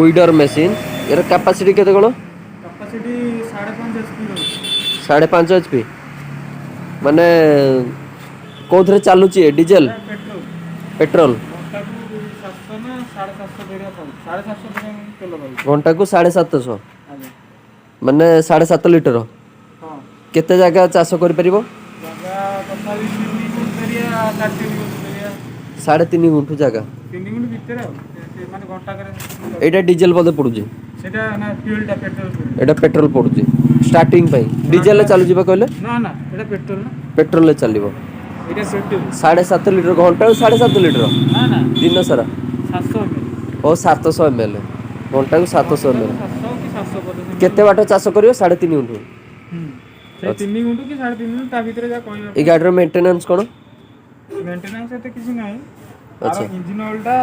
Weeder machine यार capacity केते कोन capacity 5.5 HP रो 5.5 HP माने कोथरे चालुची डीजल एटा पेट्रोल पेट्रोल घंटा को 700 ना 750 देरिया पड़ 750 देरिया तेल पड़ घंटा को 750 आगे माने 7.5 लीटर हां केते जगह चाष कर परिबो जगह कथा भी 3 देरिया 4 देरिया 3.5 गुंठू जगह 3 गुंठ भीतर माने घंटा करे एटा डीजल बदे पडुजी सेटा ना फ्यूलटा पेट्रोल एटा पेट्रोल पडुजी स्टार्टिंग पई डीजल ले चालू जीबा कहले ना ना एटा पेट्रोल ना पेट्रोल ले चलिबो एटा पेट्रोल 7.5 लीटर घंटा 7.5 लीटर ना ना दिन सारा 700 ml ओ 700 ml घंटा को 700 ml 700 कि 750 केते बाट चाष करियो 3.5 गुंठू से 3 गुंठ कि 3.5 गुंठ ता भीतर जा कहबा ई गाडी रो मेंटेनेंस कोन मेंटेनेंस एते किछि नाही अच्छा इंजन ऑयलटा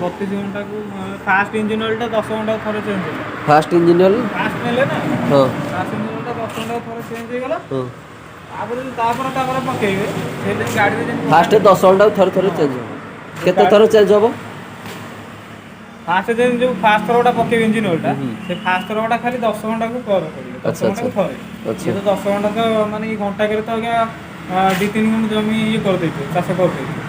32 घंटा को फास्ट इंजन ऑयलटा 10 घंटा थरे चेंज होला फास्ट इंजन ऑयल फास्ट नेले ना हां फास्ट इंजन ऑयलटा 10 घंटा थरे चेंज हो गेला हां तापर पकेइबे से गाड़ी रे फास्ट 10 घंटा थरे थरे चेंज हो केते थरे चेंज होबो फास्ट जो फास्ट थरोटा पकेइबे इंजन ऑयलटा से फास्ट थरोटा खाली 10 घंटा को कर पड़िबे 10 घंटा को थरे अच्छा ये तो 10 घंटा तो माने ई घंटा करे तो आगे 2-3 गुण जमी ये कर देते चाष कर देते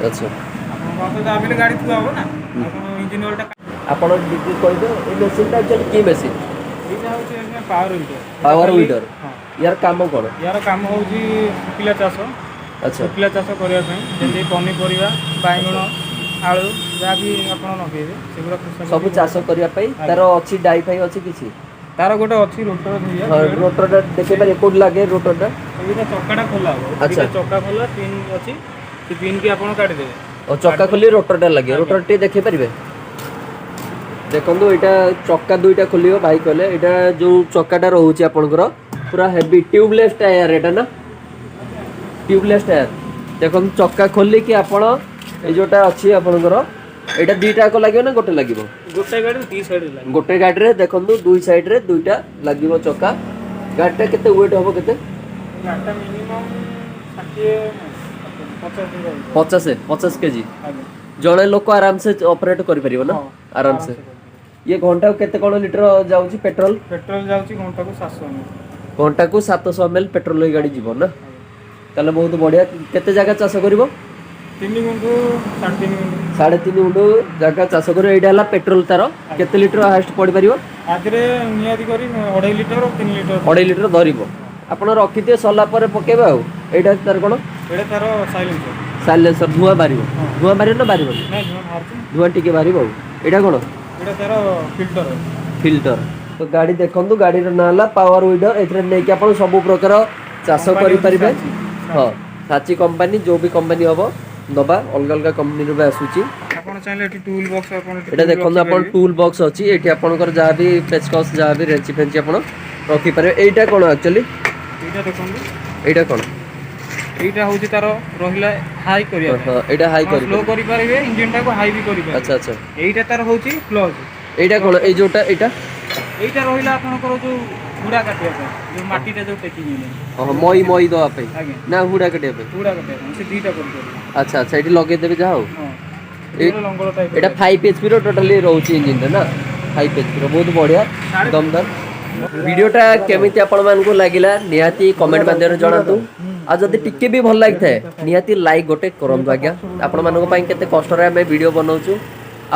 अच्छा आपन तो जाबिले गाड़ी थुआ हो ना आपन इंजन ऑयलटा आपण डिग्री कहि दो ए मशीन ता एक्चुअली की मशीन एटा होचे एकदम पावर वीडर हां यार काम कोन यार काम होची सुकिला चाष अच्छा सुकिला चाष करिया पई जेंति पनी परिवा बाइगण आलू जा भी आपण नगेबे सेगुरा सब चाष करिया पई तार अछि डाई फाई अछि किछि तार गोटे अछि रोटर धइया रोटर देखे पारे कोड लागे रोटर दा एटा चक्काटा खोला हो अच्छा चक्का खोला पिन अछि से पिन की आपण काटि देबे और चक्का खोली रोटर दा लागे रोटर टे देखे परिबे देखंदो एटा चक्का दुईटा खोलियो भाई कहले एटा जो चक्काटा रहउची आपनकर पूरा हेवी ट्यूबलेस टायर एटा ना ट्यूबलेस टायर देखन चक्का खोली कि आपण ए जोटा अछि आपनकर एटा दीटा को लागियो ना गोटे लागियो गोटे गाड़ी दी साइड लागियो गोटे गाड़ी रे देखंदो दुई साइड रे दुईटा लागियो चक्का गाड़ीटा केते वेट होबो केते गाड़ीटा मिनिमम 50 केजी जड़े लोक आराम से ऑपरेट करि परिबो ना आराम से ये घंटा को केते कोन लीटर जाउची पेट्रोल जाउची घंटा को 700 ml घंटा को 700 ml पेट्रोल ले गाड़ी जीवो ना तले बहुत बढ़िया केते जगह चाष करिवो 3 गुंठ 3.5 गुंठ 3.5 गुंठ जगह चाष करिवो एडा हला पेट्रोल तार केते लीटर हाईएस्ट पड़ी परिवो आदरे नियादी करी 2.5 लीटर और 3 लीटर 2.5 लीटर धरिवो आपण रखिते सला पर पकेबे आ एडा तार कोन एडा तार साइलेंसर धुआं बारिवो धुआं बारियो ना बारिवो नहीं धुआं मारछ धुआं टिके बारिवो एडा कोन एडा तार फिल्टर तो गाड़ी देखंदु गाड़ी रो नाला पावर वीडर एथरे नै कि आपण सब प्रकार चाष करि परिबे हां साची कंपनी जो भी कंपनी होबो दबा अलग अलग कंपनी रो आसुची आपण चाहले एटी टूल बॉक्स आपण एटा देखंदु आपण टूल बॉक्स अछि एठी आपणकर जा भी पेचकस जा भी रेंची फेंची आपण रखि पारे एटा कोन एक्चुअली एटा देखंदु एटा कोन एटा होची तारो रहिला हाई करिया हां एटा हाई करि स्लो करि पारिबे इंजन टा को हाई भी करि पारिबे अच्छा अच्छा एटा तारो होची क्लच एटा कोन ए जोटा एटा एटा रहिला आपण करो जो हुडा काटिया पे जो माटीटा जो टेकिंग ने हां मई दवा पे ना हुडा काटिया पे से दीटा कर अच्छा अच्छा एटी लगे देबे जाओ हां एटा लंगोर टाइप एटा 5 एचपी रो टोटली रहउची इंजन रे ना 5 एचपी रो बहुत बढ़िया दमदार वीडियोटा केमिति आपण मान को लागिला निहाती कमेंट माध्यम रे जणातु आ जदि टिके भी भल लागिथाय निहाती लाइक गोटे करंतु आज्ञा आपण मान को पई केते कष्ट रे हम वीडियो बनाउछु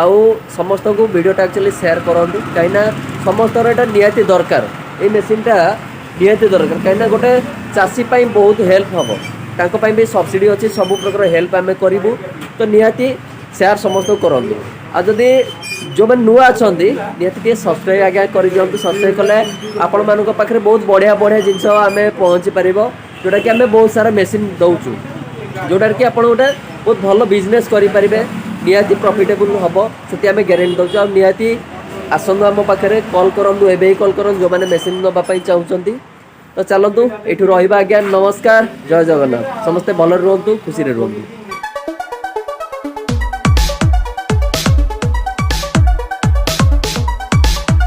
आउ समस्त को वीडियोटा एक्चुअली शेयर करंतु काइना समस्त रे एटा निहाती दरकार ए मशीनटा निहाती दरकार काइना गोटे चासी पई बहुत हेल्प हबो तांको पई भी सब्सिडी अछि सब प्रकार हेल्प हमें करिवु तो निहाती शेयर समस्त करंतु आ जदि जो मैंने नुआ अच्छा निहती सब्सक्राइब आज्ञा कर दिखाँ सब्सक्राइब कले आपण मान पाखे बहुत बढ़िया बढ़िया जिनस आम पहुँची पार जोटा कि आम बहुत सारा मेसीन दौचु जोटा कि आप गोटे बहुत भल बिजनेस करेंगे निहाती प्रॉफिटेबल हम से आम गारंटी दौचु आ निहाती आसतु आम पाखे कल करूँ एवं कल करूँ जो मैंने मेसीन नापी चाहते तो चलतु ये रहा आज्ञा नमस्कार जय जगन्नाथ समस्ते भल रुहतु खुशी रुहतु।